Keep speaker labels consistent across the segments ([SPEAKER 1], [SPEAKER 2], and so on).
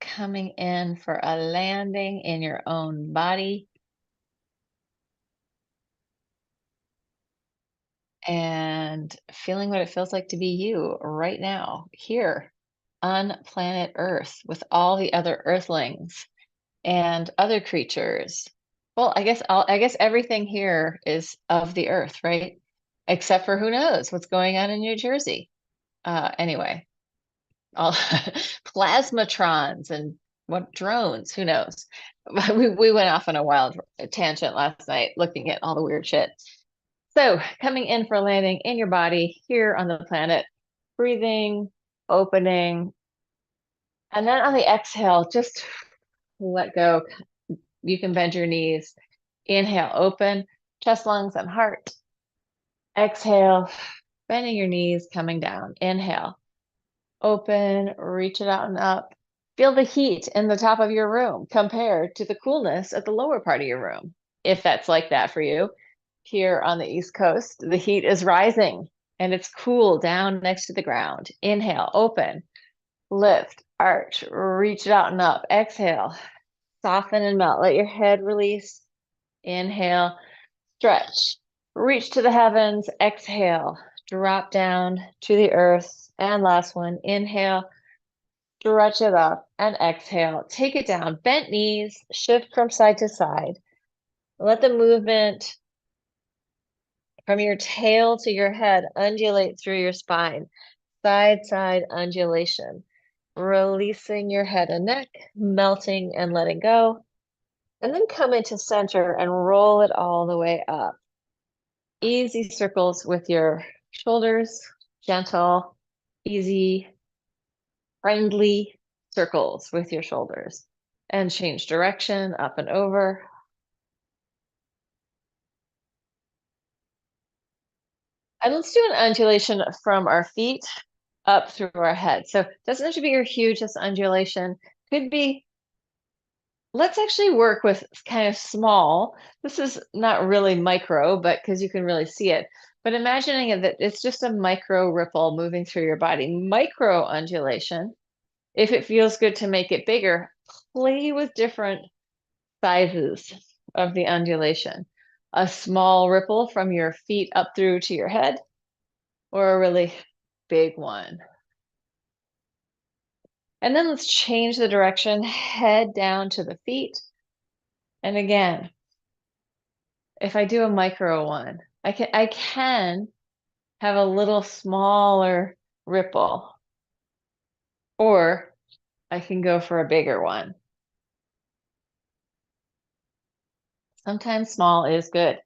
[SPEAKER 1] Coming in for a landing in your own body and feeling what it feels like to be you right now, here on planet Earth with all the other Earthlings and other creatures. Well, I guess everything here is of the Earth, right? Except for who knows what's going on in New Jersey. Anyway, all plasmatrons and what drones, who knows? We went off on a wild tangent last night looking at all the weird shit. So, coming in for landing in your body here on the planet, breathing, opening, and then on the exhale, just let go. You can bend your knees. Inhale, open, chest, lungs, and heart. Exhale, bending your knees, coming down. Inhale, open, reach it out and up. Feel the heat in the top of your room compared to the coolness at the lower part of your room, if that's like that for you. Here on the East Coast, the heat is rising and it's cool down next to the ground. Inhale, open, lift, arch, reach it out and up. Exhale, soften and melt. Let your head release. Inhale, stretch, reach to the heavens. Exhale, drop down to the earth. And last one, inhale, stretch it up, and exhale. Take it down, bent knees, shift from side to side. Let the movement from your tail to your head undulate through your spine. Side undulation. Releasing your head and neck, melting and letting go. And then come into center and roll it all the way up. Easy circles with your shoulders, gentle, easy, friendly circles with your shoulders. And change direction, up and over. And let's do an undulation from our feet up through our head. So it doesn't have to be your hugest undulation. Could be, let's actually work with kind of small. This is not really micro, but because you can really see it. But imagining it that it's just a micro ripple moving through your body. Micro undulation. If it feels good to make it bigger, play with different sizes of the undulation. A small ripple from your feet up through to your head, or a really big one. And then let's change the direction, head down to the feet. And again, if I do a micro one, I can have a little smaller ripple, or I can go for a bigger one. Sometimes small is good.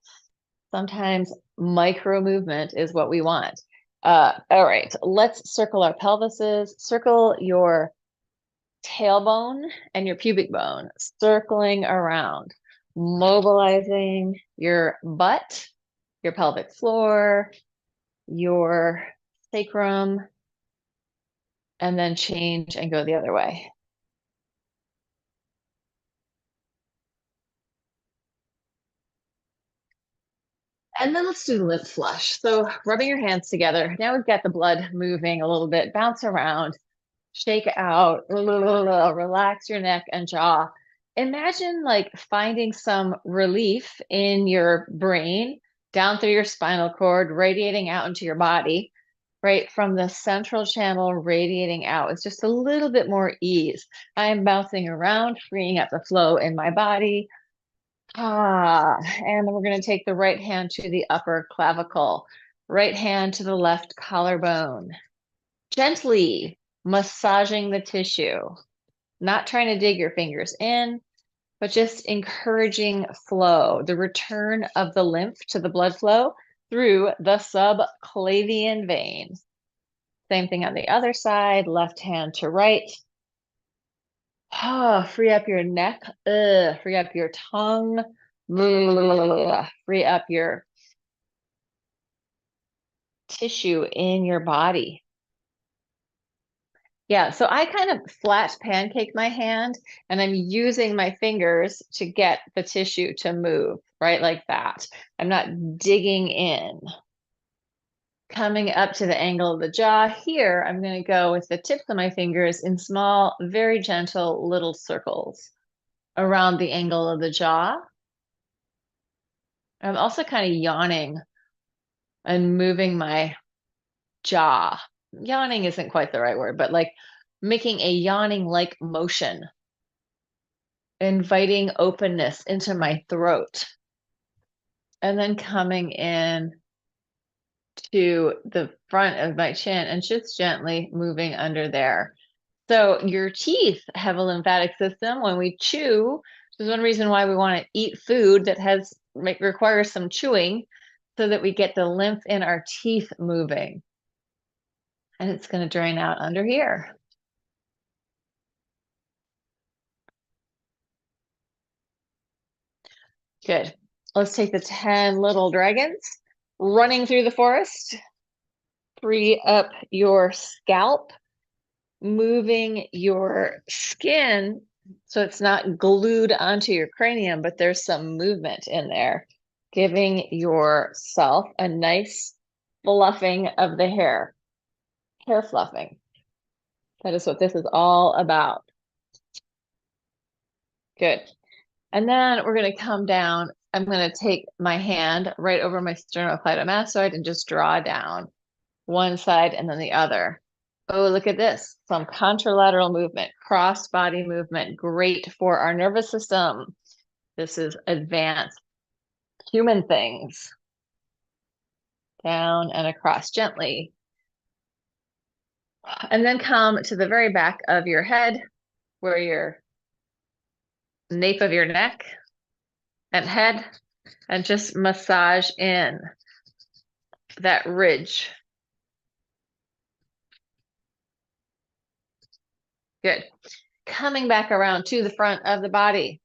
[SPEAKER 1] Sometimes micro movement is what we want. All right, let's circle our pelvises. Circle your tailbone and your pubic bone, circling around, mobilizing your butt, your pelvic floor, your sacrum, and then change and go the other way. And then let's do lymph flush. So rubbing your hands together. Now we've got the blood moving a little bit. Bounce around, shake out, relax your neck and jaw. Imagine like finding some relief in your brain, down through your spinal cord, radiating out into your body, right? From the central channel radiating out. It's just a little bit more ease. I am bouncing around, freeing up the flow in my body. And then we're going to take the right hand to the upper clavicle, right hand to the left collarbone. Gently massaging the tissue, not trying to dig your fingers in, but just encouraging flow, the return of the lymph to the blood flow through the subclavian vein. Same thing on the other side, left hand to right. Free up your neck, free up your tongue, free up your tissue in your body. Yeah, so I kind of flat pancake my hand and I'm using my fingers to get the tissue to move, right? Like that. I'm not digging in. Coming up to the angle of the jaw here, I'm going to go with the tips of my fingers in small, very gentle little circles around the angle of the jaw. I'm also kind of yawning and moving my jaw. Yawning isn't quite the right word, but like making a yawning-like motion, inviting openness into my throat. And then coming in to the front of my chin and just gently moving under there. So your teeth have a lymphatic system. When we chew, there's one reason why we want to eat food that requires some chewing so that we get the lymph in our teeth moving. And it's going to drain out under here. Good. Let's take the 10 little dragons running through the forest. Free up your scalp, moving your skin so it's not glued onto your cranium, but there's some movement in there, giving yourself a nice fluffing of the hair fluffing. That is what this is all about. Good. And then we're going to come down. I'm going to take my hand right over my sternocleidomastoid and just draw down one side and then the other. Oh, look at this. Some contralateral movement, cross body movement, great for our nervous system. This is advanced human things. Down and across gently. And then come to the very back of your head where your nape of your neck and head, and just massage in that ridge. Good. Coming back around to the front of the body.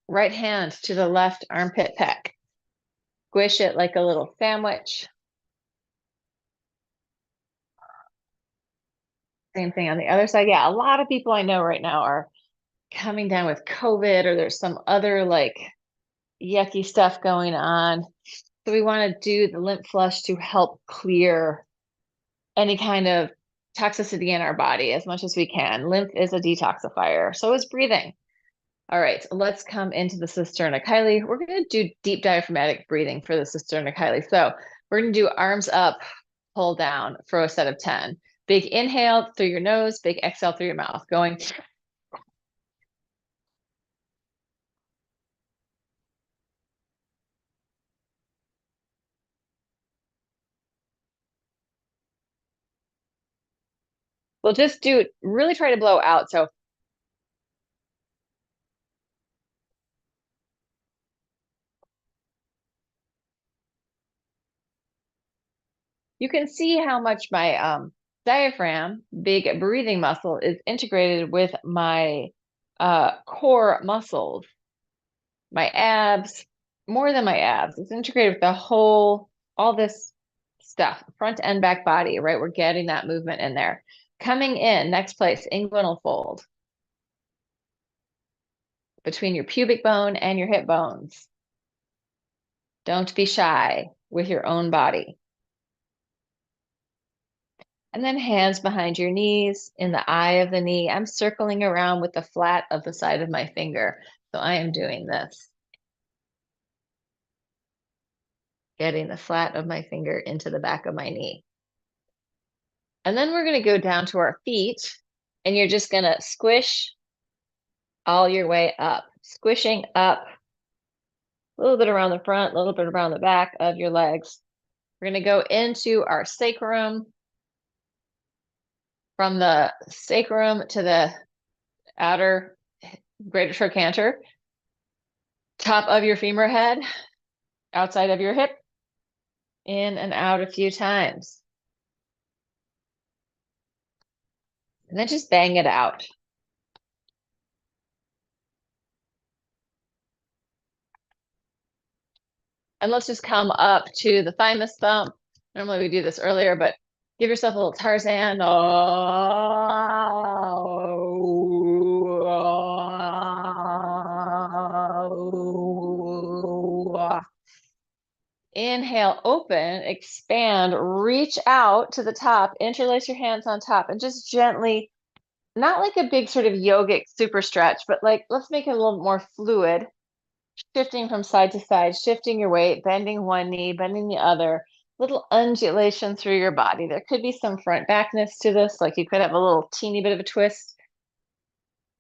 [SPEAKER 1] Right hand to the left armpit pec. Squish it like a little sandwich. Same thing on the other side. Yeah, a lot of people I know right now are coming down with COVID, or there's some other like yucky stuff going on. So we want to do the lymph flush to help clear any kind of toxicity in our body as much as we can. Lymph is a detoxifier. So is breathing. All right, let's come into the Cisterna-Chyli. We're going to do deep diaphragmatic breathing for the Cisterna-Chyli. So we're going to do arms up, pull down for a set of 10. Big inhale through your nose, big exhale through your mouth. Going. We'll just do, really try to blow out. So you can see how much my diaphragm, big breathing muscle, is integrated with my core muscles, my abs, more than my abs. It's integrated with the whole, all this stuff, front and back body, right? We're getting that movement in there. Coming in, next place, inguinal fold. Between your pubic bone and your hip bones. Don't be shy with your own body. And then hands behind your knees, in the eye of the knee. I'm circling around with the flat of the side of my finger. So I am doing this. Getting the flat of my finger into the back of my knee. And then we're going to go down to our feet, and you're just going to squish all your way up. Squishing up a little bit around the front, a little bit around the back of your legs. We're going to go into our sacrum. From the sacrum to the outer greater trochanter, top of your femur head, outside of your hip, in and out a few times. And then just bang it out. And let's just come up to the thymus thump. Normally we do this earlier, but give yourself a little Tarzan. Inhale, open, expand, reach out to the top, interlace your hands on top, and just gently, not like a big sort of yogic super stretch, but like let's make it a little more fluid, shifting from side to side, shifting your weight, bending one knee, bending the other, little undulation through your body. There could be some front backness to this, like you could have a little teeny bit of a twist,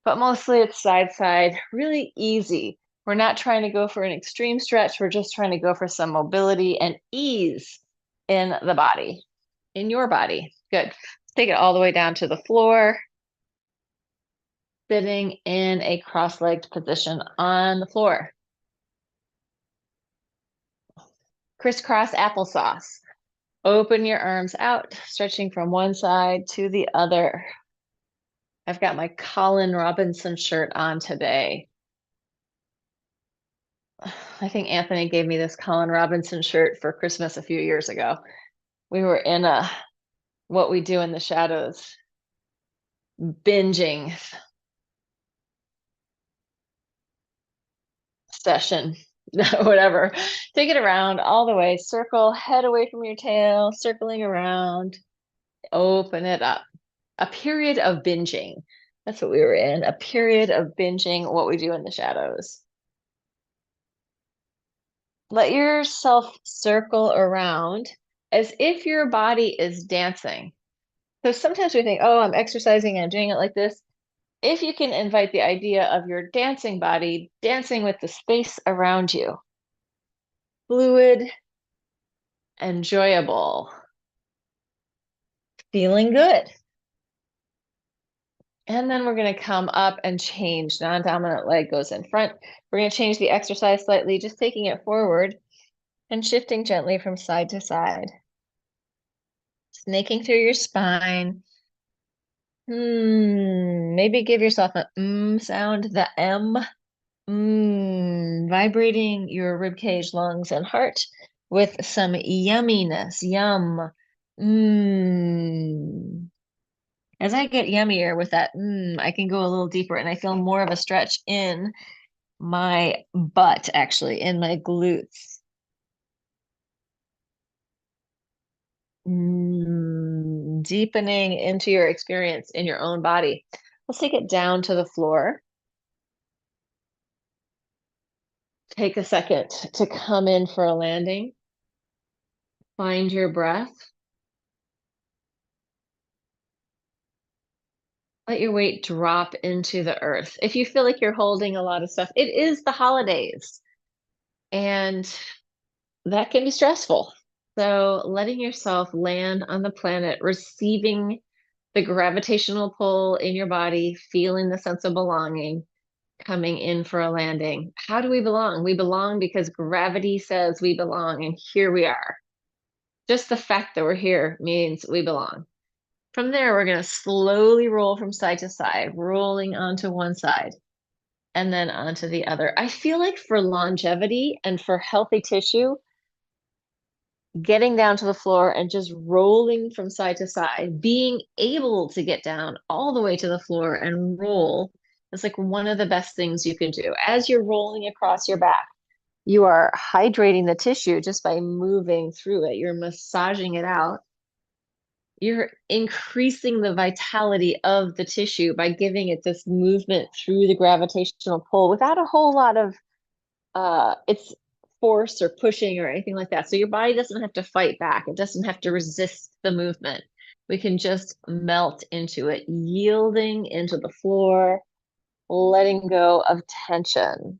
[SPEAKER 1] but mostly it's side side, really easy. We're not trying to go for an extreme stretch. We're just trying to go for some mobility and ease in the body, in your body. Good. Take it all the way down to the floor, sitting in a cross-legged position on the floor. Crisscross applesauce. Open your arms out, stretching from one side to the other. I've got my Colin Robinson shirt on today. I think Anthony gave me this Colin Robinson shirt for Christmas a few years ago. We were in a What We Do in the Shadows binging session, whatever. Take it around all the way, circle, head away from your tail, circling around, open it up. A period of binging. That's what we were in, a period of binging What We Do in the Shadows. Let yourself circle around as if your body is dancing. So sometimes we think, oh, I'm exercising and I'm doing it like this. If you can invite the idea of your dancing body dancing with the space around you, fluid, enjoyable, feeling good. And then we're going to come up and change. Non-dominant leg goes in front. We're going to change the exercise slightly, just taking it forward and shifting gently from side to side. Snaking through your spine. Maybe give yourself a sound, the M. Vibrating your ribcage, lungs, and heart with some yumminess. Yum. As I get yummier with that, I can go a little deeper and I feel more of a stretch in my butt, actually, in my glutes. Deepening into your experience in your own body. Let's take it down to the floor. Take a second to come in for a landing. Find your breath. Let your weight drop into the earth. If you feel like you're holding a lot of stuff, it is the holidays, and that can be stressful. So letting yourself land on the planet, receiving the gravitational pull in your body, feeling the sense of belonging, coming in for a landing. How do we belong? We belong because gravity says we belong, and here we are. Just the fact that we're here means we belong. From there, we're going to slowly roll from side to side, rolling onto one side and then onto the other. I feel like for longevity and for healthy tissue, getting down to the floor and just rolling from side to side, being able to get down all the way to the floor and roll is like one of the best things you can do. As you're rolling across your back, you are hydrating the tissue just by moving through it. You're massaging it out. You're increasing the vitality of the tissue by giving it this movement through the gravitational pull without a whole lot of it's force or pushing or anything like that. So your body doesn't have to fight back. It doesn't have to resist the movement. We can just melt into it, yielding into the floor, letting go of tension,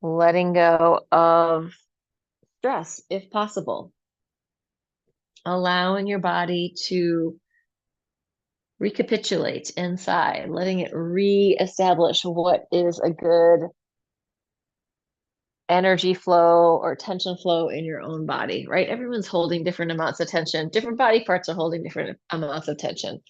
[SPEAKER 1] letting go of stress if possible, allowing your body to recapitulate inside, letting it reestablish what is a good energy flow or tension flow in your own body, right? Everyone's holding different amounts of tension. Different body parts are holding different amounts of tension.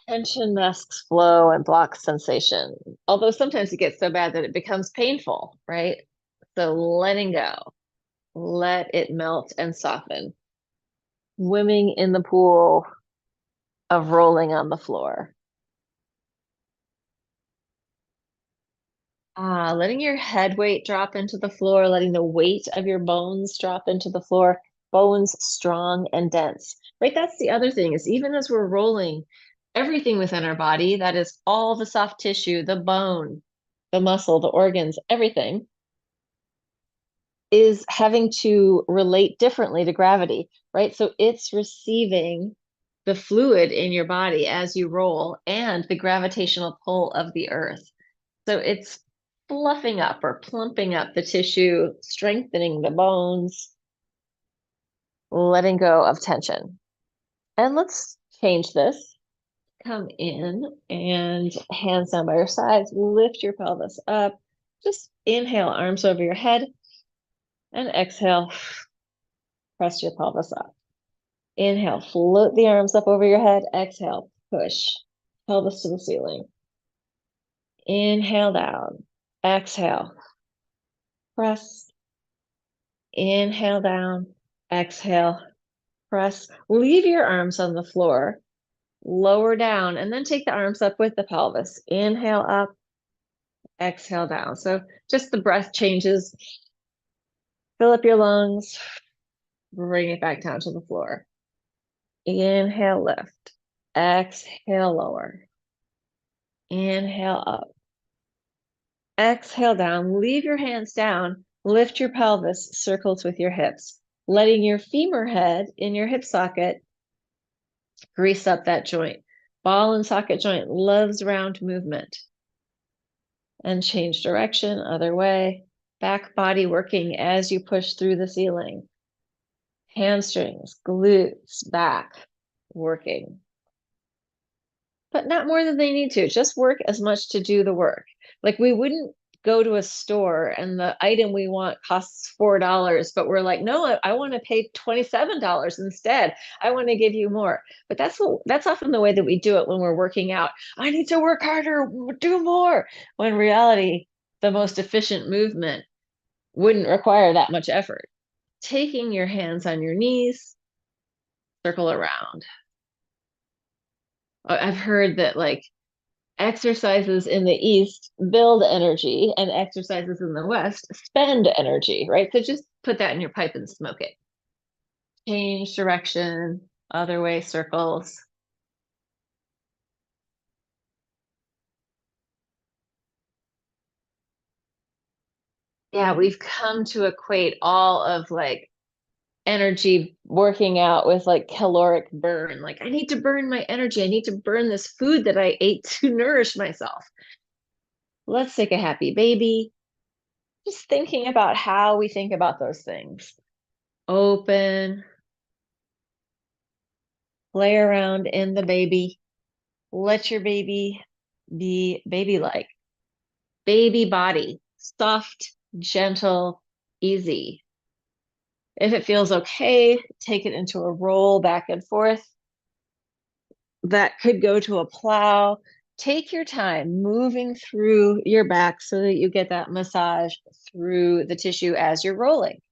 [SPEAKER 1] Tension masks flow and blocks sensation, although sometimes it gets so bad that it becomes painful, right? So letting go, let it melt and soften. Swimming in the pool of rolling on the floor. Letting your head weight drop into the floor, letting the weight of your bones drop into the floor, bones strong and dense, right? That's the other thing is even as we're rolling, everything within our body, that is all the soft tissue, the bone, the muscle, the organs, everything is having to relate differently to gravity, right? So it's receiving the fluid in your body as you roll and the gravitational pull of the earth. So it's fluffing up or plumping up the tissue, strengthening the bones, letting go of tension. And let's change this. Come in and hands down by your sides, lift your pelvis up. Just inhale, arms over your head, and exhale, press your pelvis up. Inhale, float the arms up over your head. Exhale, push pelvis to the ceiling. Inhale down. Exhale, press. Inhale down. Exhale, press. Leave your arms on the floor. Lower down, and then take the arms up with the pelvis. Inhale up. Exhale down. So just the breath changes. Fill up your lungs. Bring it back down to the floor. Inhale, lift. Exhale, lower. Inhale up. Exhale down. Leave your hands down. Lift your pelvis, circles with your hips, letting your femur head in your hip socket grease up that joint. Ball and socket joint loves round movement. And change direction, other way. Back body working as you push through the ceiling. Hamstrings, glutes, back working. But not more than they need to. Just work as much to do the work. Like we wouldn't go to a store and the item we want costs $4, but we're like, no, I want to pay $27 instead. I want to give you more. But that's often the way that we do it when we're working out. I need to work harder, do more. When in reality, the most efficient movement wouldn't require that much effort. Taking your hands on your knees, circle around. I've heard that like exercises in the East build energy and exercises in the West spend energy, right? So just put that in your pipe and smoke it. Change direction, other way circles. Yeah, we've come to equate all of like energy working out with like caloric burn. Like, I need to burn my energy. I need to burn this food that I ate to nourish myself. Let's take a happy baby. Just thinking about how we think about those things. Open, play around in the baby. Let your baby be baby-like. Baby body, soft, gentle, easy. If it feels okay, take it into a roll back and forth. That could go to a plow. Take your time moving through your back so that you get that massage through the tissue as you're rolling.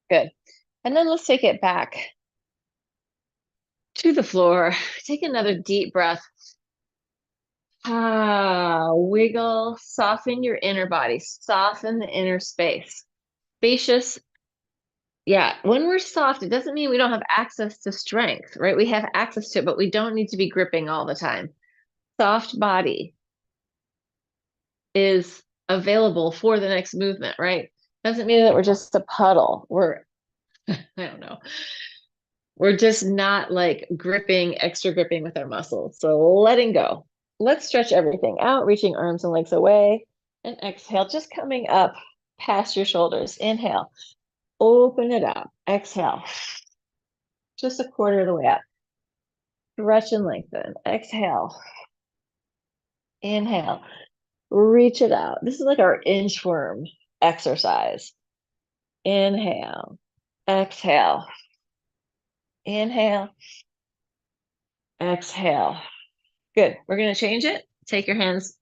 [SPEAKER 1] Good. And then let's take it back to the floor. Take another deep breath. Wiggle, soften your inner body, soften the inner space. Spacious. Yeah, when we're soft, it doesn't mean we don't have access to strength, right? We have access to it, but we don't need to be gripping all the time. Soft body is available for the next movement, right? Doesn't mean that we're just a puddle. I don't know. We're just not like gripping, extra gripping with our muscles. So letting go. Let's stretch everything out, reaching arms and legs away. And exhale, just coming up past your shoulders. Inhale, open it up. Exhale, just a quarter of the way up. Stretch and lengthen. Exhale, inhale, reach it out. This is like our inchworm exercise. Inhale, exhale, inhale, exhale. Good. We're going to change it. Take your hands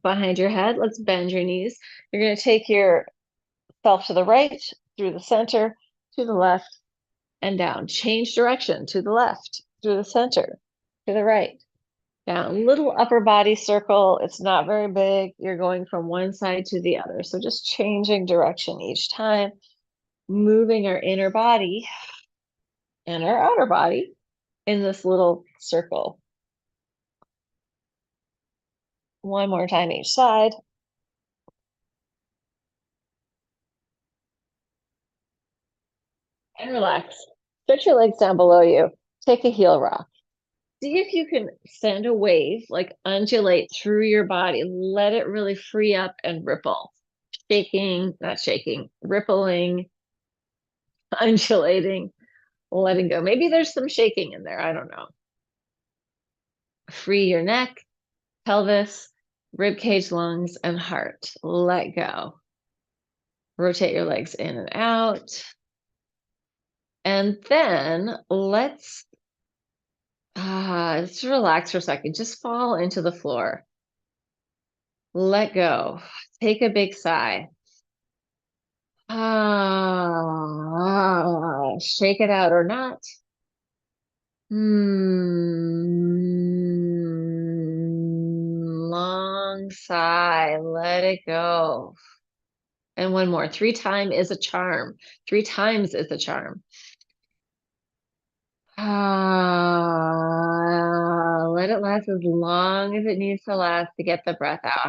[SPEAKER 1] behind your head. Let's bend your knees. You're going to take yourself to the right, through the center, to the left, and down. Change direction to the left, through the center, to the right, down. Little upper body circle. It's not very big. You're going from one side to the other. So just changing direction each time, moving our inner body and our outer body in this little circle. One more time each side. And relax. Stretch your legs down below you. Take a heel rock. See if you can send a wave, like undulate through your body. Let it really free up and ripple. Shaking, not shaking, rippling, undulating, letting go. Maybe there's some shaking in there. I don't know. Free your neck, pelvis, rib cage, lungs, and heart. Let go. Rotate your legs in and out. And then let's relax for a second. Just fall into the floor. Let go. Take a big sigh. Shake it out or not. Long sigh. Let it go. And one more. 3 times is a charm. 3 times is a charm. Let it last as long as it needs to last to get the breath out.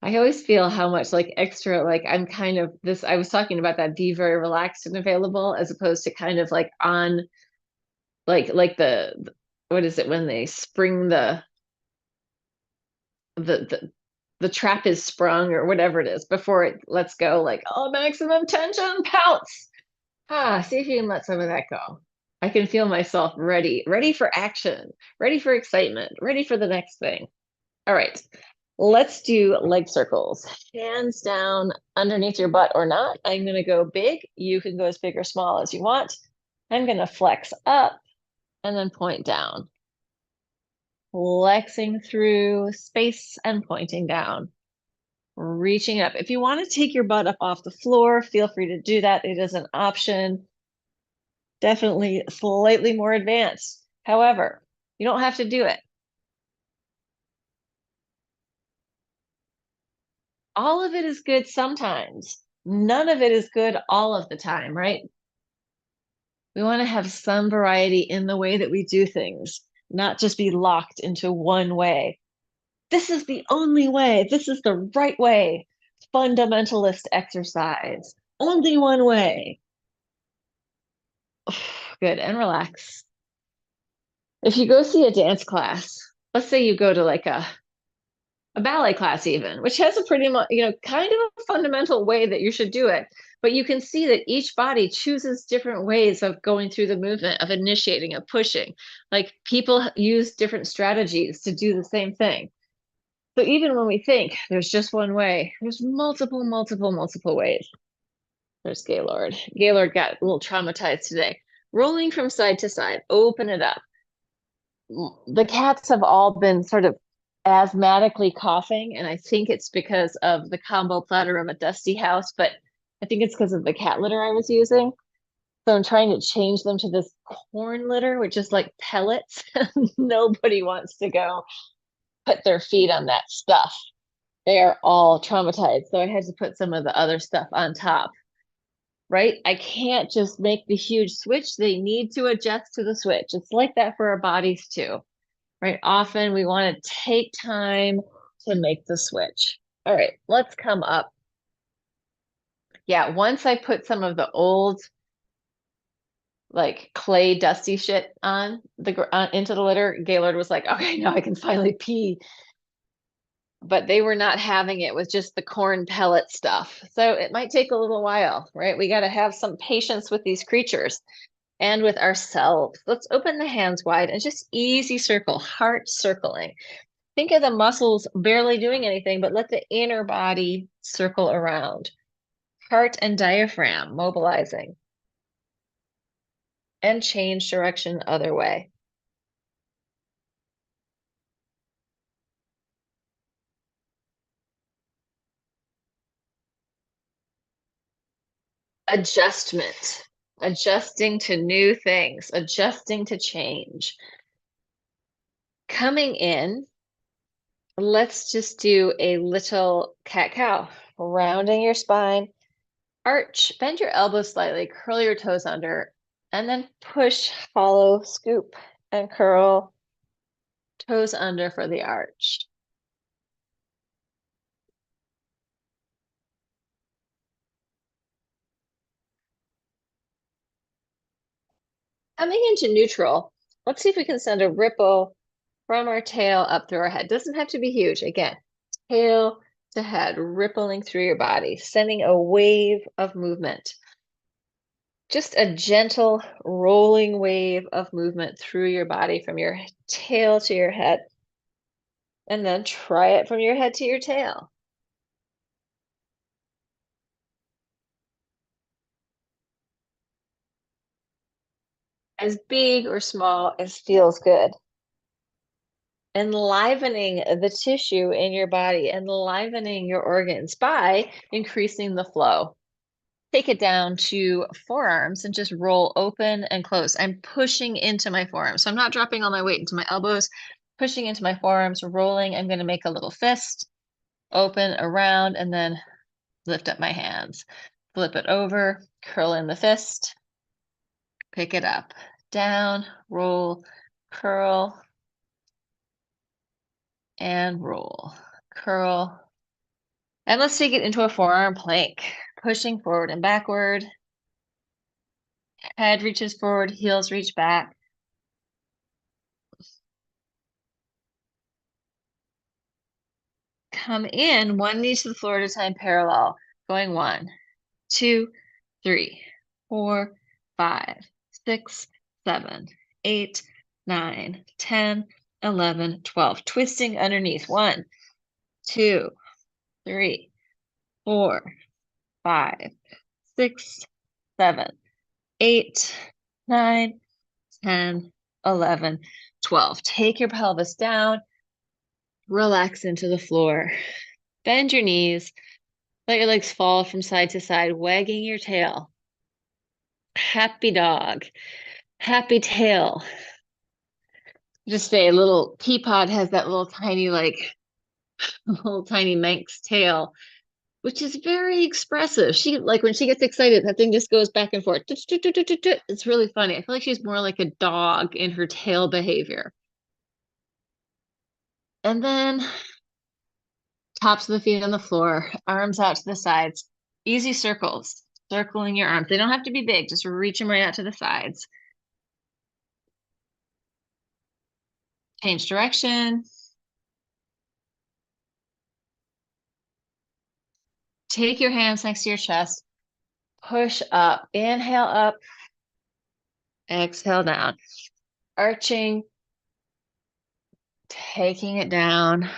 [SPEAKER 1] I always feel how much like extra, like I'm kind of this, I was talking about that be very relaxed and available as opposed to kind of like on like what is it when they spring the the trap is sprung or whatever it is before it lets go, like, oh, maximum tension, pounce. See if you can let some of that go. I can feel myself ready for action, ready for excitement, ready for the next thing. All right, let's do leg circles. Hands down underneath your butt or not. I'm going to go big. You can go as big or small as you want. I'm going to flex up and then point down. Flexing through space and pointing down. Reaching up. If you want to take your butt up off the floor, feel free to do that. It is an option. Definitely slightly more advanced. However, you don't have to do it. All of it is good sometimes. None of it is good all of the time, right? We want to have some variety in the way that we do things, not just be locked into one way. This is the only way. This is the right way. Fundamentalist exercise. Only one way. Good. And relax. If you go see a dance class, let's say you go to like a ballet class even, which has a pretty much, kind of a fundamental way that you should do it. But you can see that each body chooses different ways of going through the movement, of initiating, of pushing. Like people use different strategies to do the same thing. So even when we think there's just one way, there's multiple, multiple, multiple ways. There's Gaylord. Gaylord got a little traumatized today. Rolling from side to side, open it up. The cats have all been sort of asthmatically coughing, and I think it's because of the combo platter of a dusty house, but I think it's because of the cat litter I was using. So I'm trying to change them to this corn litter, which is like pellets. Nobody wants to go put their feet on that stuff. They are all traumatized. So I had to put some of the other stuff on top, right? I can't just make the huge switch. They need to adjust to the switch. It's like that for our bodies too, right? Often we want to take time to make the switch. All right, let's come up. Yeah, once I put some of the old like clay dusty shit on the into the litter, Gaylord was like, okay, now I can finally pee. But they were not having it with just the corn pellet stuff. So it might take a little while, right? We got to have some patience with these creatures and with ourselves. Let's open the hands wide and just easy circle, heart circling. Think of the muscles barely doing anything, but let the inner body circle around. Heart and diaphragm mobilizing. And change direction other way. Adjustment, adjusting to new things, adjusting to change. Coming in, let's just do a little cat-cow, rounding your spine, arch, bend your elbows slightly, curl your toes under, and then push, hollow, scoop, and curl, toes under for the arch. Coming into neutral, let's see if we can send a ripple from our tail up through our head. Doesn't have to be huge. Again, tail to head, rippling through your body, sending a wave of movement. Just a gentle rolling wave of movement through your body from your tail to your head. And then try it from your head to your tail. As big or small as feels good. Enlivening the tissue in your body, enlivening your organs by increasing the flow. Take it down to forearms and just roll open and close. I'm pushing into my forearms. So I'm not dropping all my weight into my elbows, pushing into my forearms, rolling. I'm going to make a little fist, open around, and then lift up my hands. Flip it over, curl in the fist, pick it up, down, roll, curl, and roll, curl. And let's take it into a forearm plank, pushing forward and backward. Head reaches forward, heels reach back. Come in, one knee to the floor at a time, parallel. Going 1, 2, 3, 4, 5, 6, 7, 8, 9, 10, 11, 12. Twisting underneath. 1, 2, 3, 4, 5, 6, 7, 8, 9, 10, 11, 12. Take your pelvis down. Relax into the floor. Bend your knees. Let your legs fall from side to side, wagging your tail. Happy dog. Happy tail. Just say a little Peapod has that little tiny, little tiny Manx tail, which is very expressive. She, like, when she gets excited, that thing just goes back and forth. It's really funny. I feel like she's more like a dog in her tail behavior. And then tops of the feet on the floor, arms out to the sides. Easy circles, circling your arms. They don't have to be big, just reach them right out to the sides. Change direction. Take your hands next to your chest. Push up. Inhale up. Exhale down. Arching. Taking it down.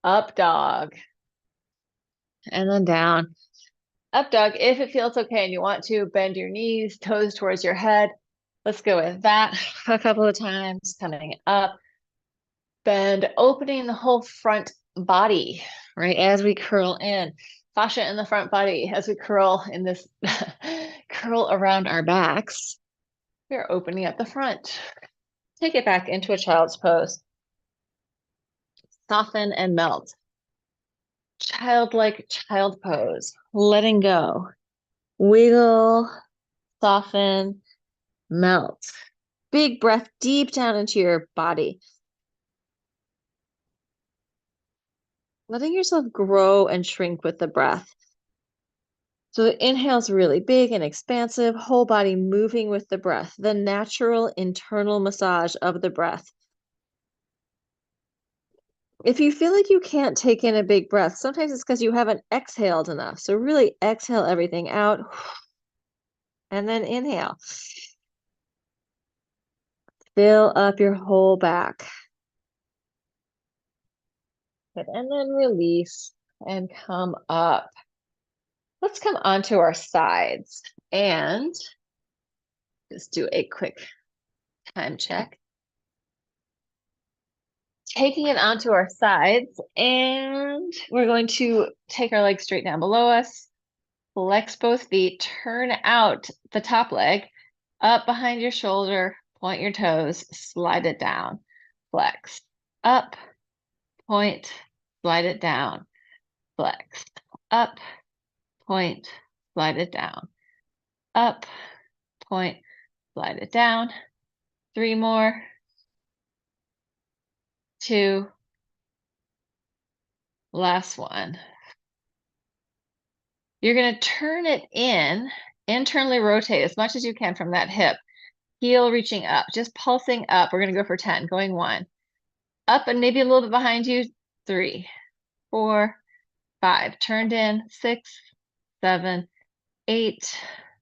[SPEAKER 1] Up dog. And then down. Up dog. If it feels okay and you want to, bend your knees, toes towards your head. Let's go with that a couple of times. Coming up. Bend, opening the whole front body, right? As we curl in. Fascia in the front body as we curl in this curl around our backs. We're opening up the front. Take it back into a child's pose. Soften and melt. Childlike child pose. Letting go. Wiggle, soften, melt. Big breath deep down into your body. Letting yourself grow and shrink with the breath. So the inhale is really big and expansive, whole body moving with the breath, the natural internal massage of the breath. If you feel like you can't take in a big breath, sometimes it's because you haven't exhaled enough. So really exhale everything out and then inhale. Fill up your whole back. And then release and come up. Let's come onto our sides and just do a quick time check. Taking it onto our sides, and we're going to take our legs straight down below us. Flex both feet, turn out the top leg, up behind your shoulder, point your toes, slide it down, flex, up, point, slide it down, flex, up, point, slide it down, up, point, slide it down. 3 more, 2, last one. You're going to turn it in, internally rotate as much as you can from that hip. Heel reaching up, just pulsing up. We're going to go for 10, going 1. Up and maybe a little bit behind you. 3, 4, 5. Turned in. 6, 7, 8,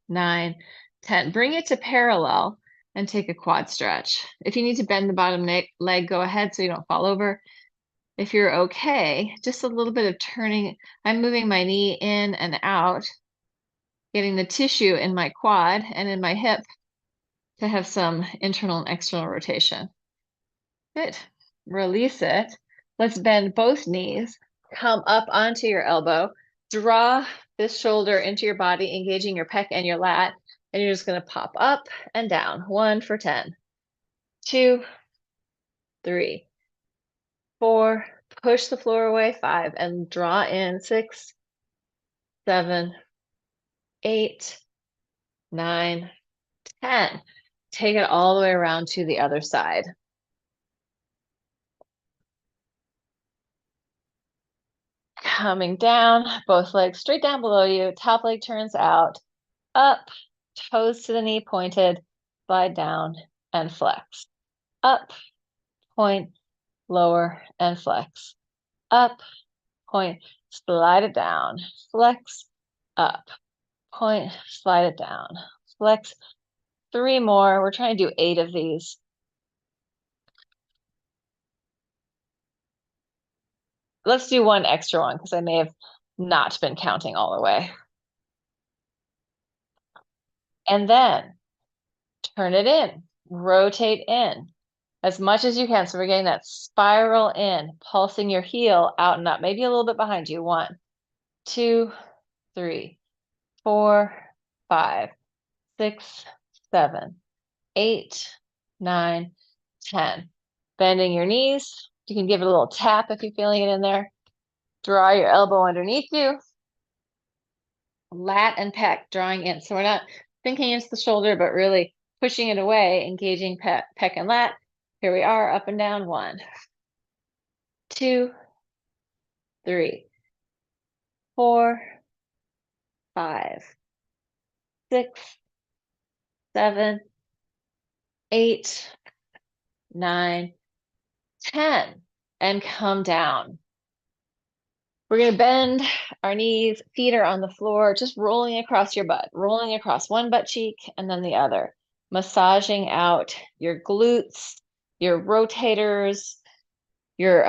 [SPEAKER 1] 9, 10. Bring it to parallel and take a quad stretch. If you need to bend the bottom leg, go ahead so you don't fall over. If you're okay, just a little bit of turning. I'm moving my knee in and out, getting the tissue in my quad and in my hip to have some internal and external rotation. Good. Release it. Let's bend both knees. Come up onto your elbow. Draw this shoulder into your body, engaging your pec and your lat. And you're just going to pop up and down. 1 for 10. 2, 3, 4. Push the floor away. 5. And draw in. 6, 7, 8, 9, 10. Take it all the way around to the other side. Coming down, both legs straight down below you. Top leg turns out, up, toes to the knee pointed, slide down and flex. Up, point, lower and flex. Up, point, slide it down, flex, up, point, slide it down, flex. 3 more. We're trying to do 8 of these. Let's do 1 extra one because I may have not been counting all the way. And then turn it in, rotate in as much as you can. So we're getting that spiral in, pulsing your heel out and up, maybe a little bit behind you. 1, 2, 3, 4, 5, 6, 7, 8, 9, 10. Bending your knees. You can give it a little tap if you're feeling it in there. Draw your elbow underneath you. Lat and pec drawing in. So we're not thinking it's the shoulder, but really pushing it away, engaging pec and lat. Here we are, up and down. 1, 2, 3, 4, 5, 6, 7, 8, 9, 10. And come down. We're going to bend our knees, feet are on the floor, just rolling across your butt, rolling across one butt cheek and then the other, massaging out your glutes, your rotators, your,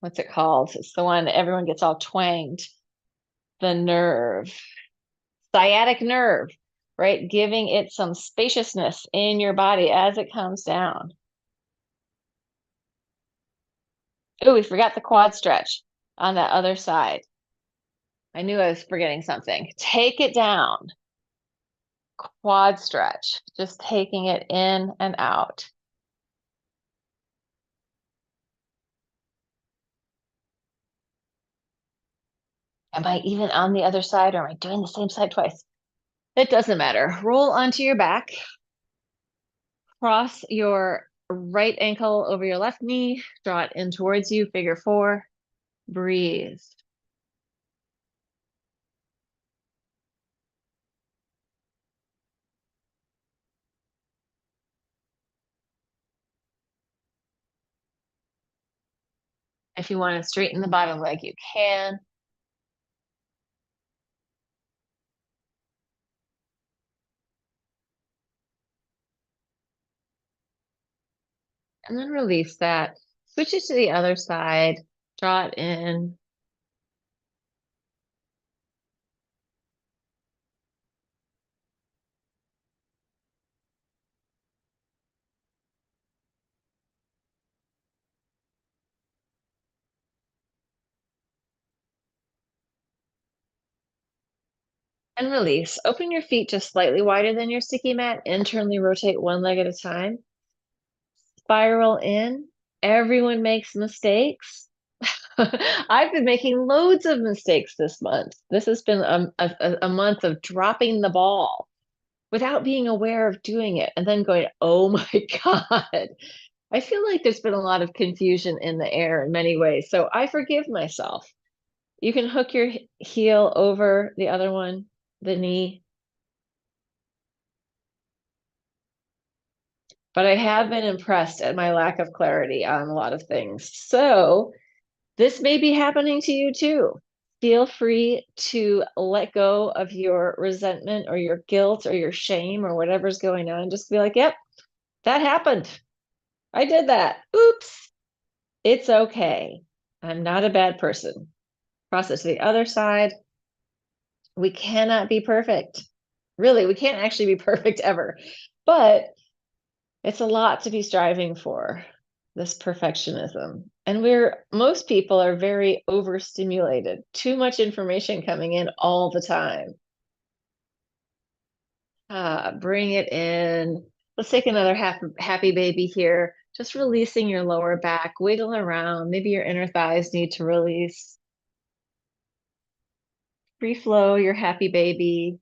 [SPEAKER 1] what's it called? It's the one that everyone gets all twanged. The nerve, sciatic nerve, right? Giving it some spaciousness in your body as it comes down. Oh, we forgot the quad stretch on that other side. I knew I was forgetting something. Take it down. Quad stretch, just taking it in and out. Am I even on the other side or am I doing the same side twice? It doesn't matter. Roll onto your back. Cross your right ankle over your left knee. Draw it in towards you, figure 4. Breathe. If you want to straighten the bottom leg, you can. And then release that. Switch it to the other side. Draw it in. And release. Open your feet just slightly wider than your sticky mat. Internally rotate one leg at a time. Spiral in. Everyone makes mistakes. I've been making loads of mistakes this month. This has been a month of dropping the ball without being aware of doing it and then going, oh my God. I feel like there's been a lot of confusion in the air in many ways. So I forgive myself. You can hook your heel over the other one, the knee. But I have been impressed at my lack of clarity on a lot of things. So this may be happening to you too. Feel free to let go of your resentment or your guilt or your shame or whatever's going on. Just be like, yep, that happened. I did that. Oops. It's okay. I'm not a bad person. Cross it to the other side. We cannot be perfect. Really, we can't actually be perfect ever. But it's a lot to be striving for, this perfectionism. And most people are very overstimulated, too much information coming in all the time. Bring it in. Let's take another happy baby here. Just releasing your lower back, wiggle around. Maybe your inner thighs need to release. Free flow, your happy baby.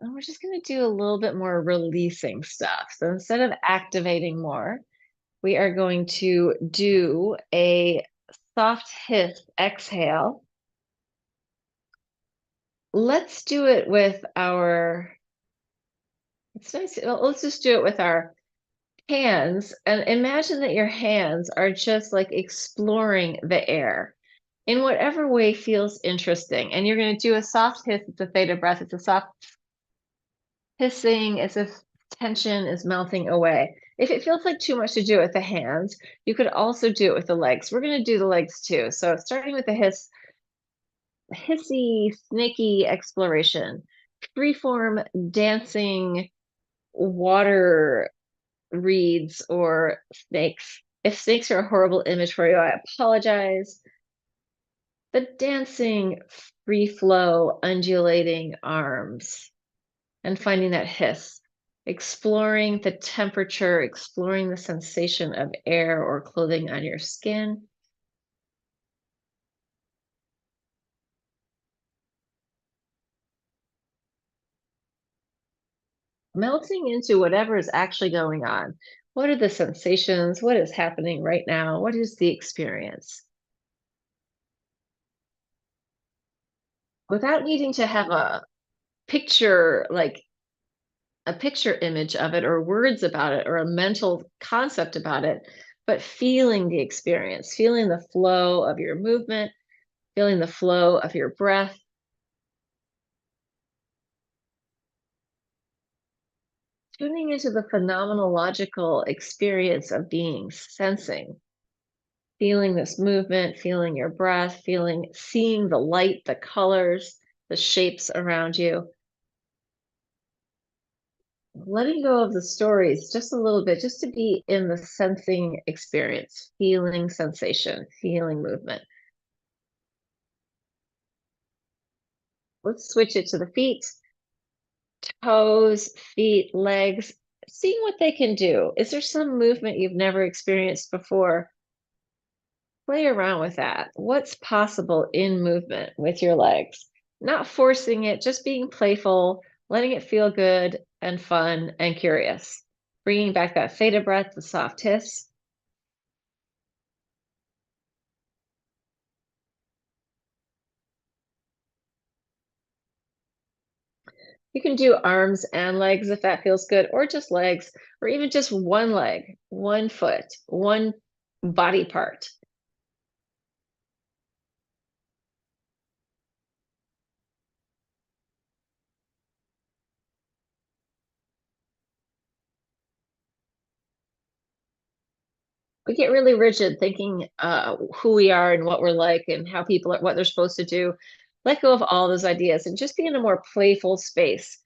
[SPEAKER 1] And we're just going to do a little bit more releasing stuff. So instead of activating more, we are going to do a soft hiss exhale. Let's do it with it's nice, let's just do it with our hands and imagine that your hands are just like exploring the air in whatever way feels interesting. And you're going to do a soft hiss, it's a theta breath, it's a soft hissing as if tension is melting away. If it feels like too much to do it with the hands, you could also do it with the legs. We're going to do the legs too. So starting with the hissy, snaky exploration, freeform dancing water reeds or snakes. If snakes are a horrible image for you, I apologize. The dancing, free flow, undulating arms and finding that hiss, exploring the temperature, exploring the sensation of air or clothing on your skin. Melting into whatever is actually going on. What are the sensations? What is happening right now? What is the experience? Without needing to have picture, like a picture image of it or words about it or a mental concept about it, but feeling the experience, feeling the flow of your movement, feeling the flow of your breath. Tuning into the phenomenological experience of being, sensing, feeling this movement, feeling your breath, seeing the light, the colors, the shapes around you. Letting go of the stories just a little bit, just to be in the sensing experience, feeling sensation, feeling movement. Let's switch it to the feet, toes, feet, legs, seeing what they can do. Is there some movement you've never experienced before? Play around with that. What's possible in movement with your legs? Not forcing it, just being playful, letting it feel good and fun and curious. Bringing back that theta breath, the soft hiss. You can do arms and legs if that feels good, or just legs, or even just one leg, one foot, one body part. We get really rigid thinking who we are and what we're like and how people are, what they're supposed to do. Let go of all those ideas and just be in a more playful space.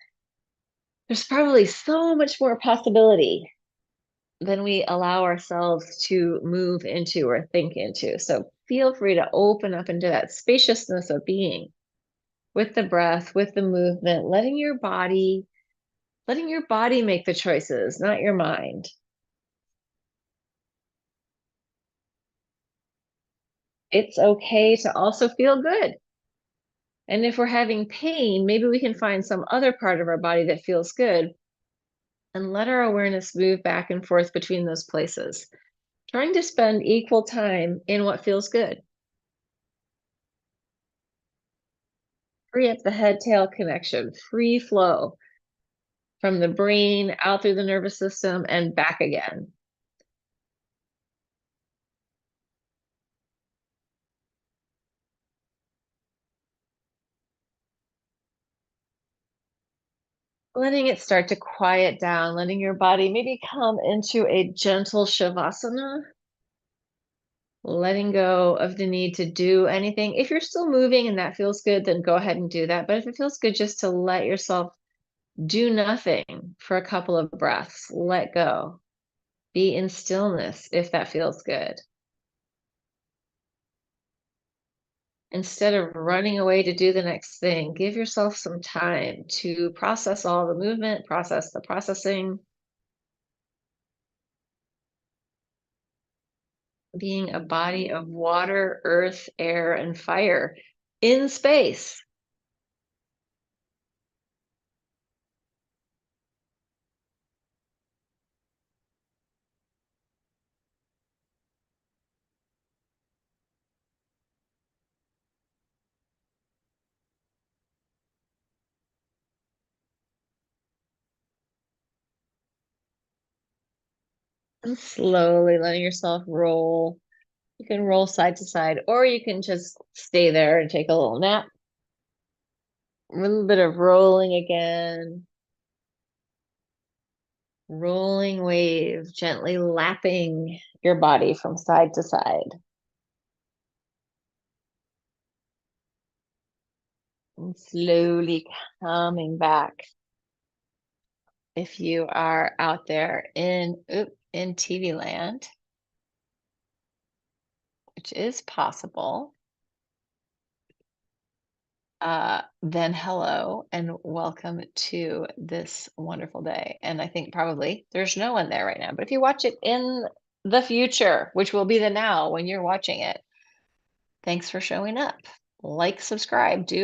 [SPEAKER 1] There's probably so much more possibility than we allow ourselves to move into or think into. So feel free to open up into that spaciousness of being. with the breath, with the movement, letting your body make the choices, not your mind. It's okay to also feel good. And if we're having pain, maybe we can find some other part of our body that feels good and let our awareness move back and forth between those places, trying to spend equal time in what feels good. Free up the head tail connection, free flow from the brain out through the nervous system and back again. Letting it start to quiet down, letting your body maybe come into a gentle shavasana, letting go of the need to do anything. If you're still moving and that feels good, then go ahead and do that. But if it feels good just to let yourself do nothing for a couple of breaths, let go. Be in stillness if that feels good. Instead of running away to do the next thing, give yourself some time to process all the movement, process the processing, being a body of water, earth, air, and fire in space. And slowly letting yourself roll. You can roll side to side, or you can just stay there and take a little nap. A little bit of rolling again. Rolling wave, gently lapping your body from side to side. And slowly coming back. If you are out there in TV land, which is possible, then hello and welcome to this wonderful day. And I think probably there's no one there right now, but if you watch it in the future, which will be the now when you're watching it, thanks for showing up. Like, subscribe, do